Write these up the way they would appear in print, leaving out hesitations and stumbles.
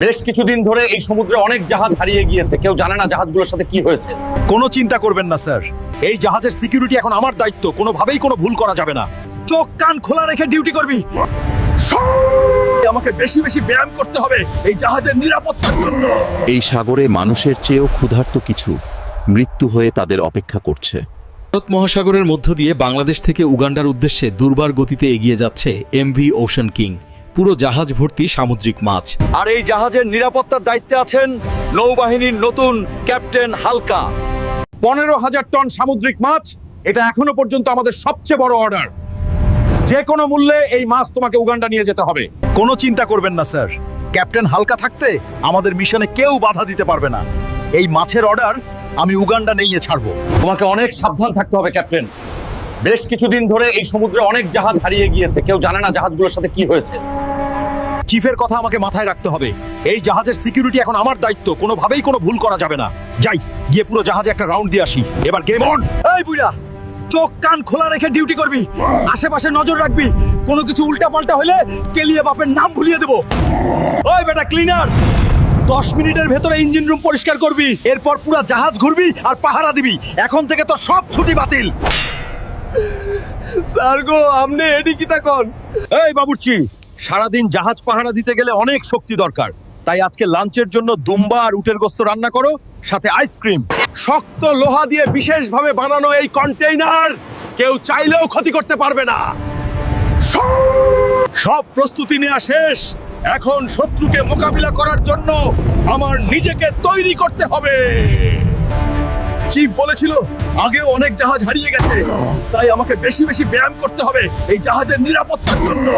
বেশ কিছুদিন ধরে এই সমুদ্রে অনেক জাহাজ হারিয়ে গিয়েছে, কেউ জানে না জাহাজগুলোর সাথে কি হয়েছে। কোনো চিন্তা করবেন না স্যার, এই জাহাজের সিকিউরিটি এখন আমার দায়িত্ব, কোনোভাবেই কোনো ভুল করা যাবে না। চোখ কান খোলা রেখে ডিউটি করবি। আমাকে বেশি বেশি ব্যায়াম করতে হবে এই জাহাজের নিরাপত্তার জন্য। এই সাগরে মানুষের চেয়েও ক্ষুধার্ত কিছু মৃত্যু হয়ে তাদের অপেক্ষা করছে। ভারত মহাসাগরের মধ্য দিয়ে বাংলাদেশ থেকে উগান্ডার উদ্দেশ্যে দুর্বার গতিতে এগিয়ে যাচ্ছে এমভি ওশান কিং, পুরো জাহাজ ভর্তি সামুদ্রিক মাছ। আর এই জাহাজের নিরাপত্তার দায়িত্বে আছেন নৌবাহিনীর নতুন ক্যাপ্টেন হালকা। 15,000 টন সামুদ্রিক মাছ, এটা এখনো পর্যন্ত আমাদের সবচেয়ে বড় অর্ডার। যে কোনো মূল্যে এই মাছ তোমাকে উগান্ডা নিয়ে যেতে হবে। কোনো চিন্তা করবেন না স্যার, ক্যাপ্টেন হালকা থাকতে আমাদের মিশনে কেউ বাধা দিতে পারবে না। এই মাছের অর্ডার আমি উগান্ডা নিয়ে ছাড়বো। তোমাকে অনেক সাবধান থাকতে হবে ক্যাপ্টেন। বেশ কিছুদিন ধরে এই সমুদ্রে অনেক জাহাজ হারিয়ে গিয়েছে, কেউ জানে না জাহাজগুলোর সাথে কি হয়েছে। চিফের কথা আমাকে মাথায় রাখতে হবে। এই জাহাজের সিকিউরিটি এখন আমার দায়িত্ব, কোনোভাবেই কোনো ভুল করা যাবে না। যাই গিয়ে পুরো জাহাজে একটা রাউন্ড দিয়ে আসি। এবার গেম অন। এই বুইড়া, চোখ কান খোলা রেখে ডিউটি করবি, আশেপাশে নজর রাখবি। কোনো কিছু উল্টা পাল্টা হলে কেলিয়ে বাপের নাম ভুলিয়ে দেবো। ওই বেটা ক্লিনার, 10 মিনিটের ভেতরে ইঞ্জিন রুম পরিষ্কার করবি, এরপর পুরো জাহাজ ঘুরবি আর পাহারা দিবি। এখন থেকে তো সব ছুটি বাতিল। স্যার গো, আমনে এডি কি তাকন? এই বাবুর্চি, সারাদিন জাহাজ পাহারা দিতে গেলে অনেক শক্তি দরকার, তাই আজকে লাঞ্চের জন্য দুম্বা আর উটের গোস্ত রান্না করো, সাথে আইসক্রিম। শক্ত লোহা দিয়ে বিশেষভাবে বানানো এই কন্টেইনার কেউ চাইলেও ক্ষতি করতে পারবে না। সব প্রস্তুতি নেওয়া শেষ, এখন শত্রুকে মোকাবিলা করার জন্য আমার নিজেকে তৈরি করতে হবে। চিফ বলেছিল আগেও অনেক জাহাজ হারিয়ে গেছে, তাই আমাকে বেশি বেশি ব্যায়াম করতে হবে এই জাহাজের নিরাপত্তার জন্য।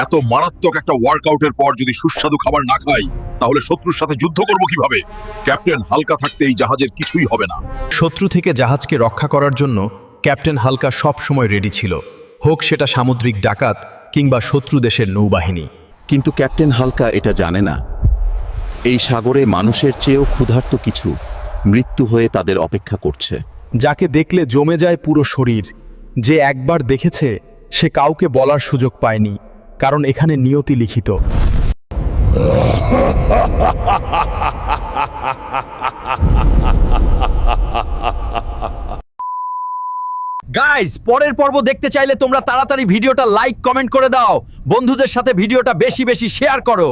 এত মারাত্মক একটা ওয়ার্কআউটের পর যদি সুস্বাদু খাবার না খাই, তাহলে শত্রুর সাথে যুদ্ধ করব কিভাবে? ক্যাপ্টেন হালকা থাকতে এই জাহাজের কিছুই হবে না। শত্রু থেকে জাহাজকে রক্ষা করার জন্য ক্যাপ্টেন হালকা সব সময় রেডি ছিল, হোক সেটা সামুদ্রিক ডাকাত কিংবা শত্রু দেশের নৌবাহিনী। কিন্তু ক্যাপ্টেন হালকা এটা জানে না, এই সাগরে মানুষের চেয়েও ক্ষুধার্ত কিছু মৃত্যু হয়ে তাদের অপেক্ষা করছে। যাকে দেখলে জমে যায় পুরো শরীর, যে একবার দেখেছে সে কাউকে বলার সুযোগ পায়নি, কারণ এখানে নিয়তি লিখিত। গাইস, পরের পর্ব দেখতে চাইলে তোমরা তাড়াতাড়ি ভিডিওটা লাইক কমেন্ট করে দাও, বন্ধুদের সাথে ভিডিওটা বেশি বেশি শেয়ার করো।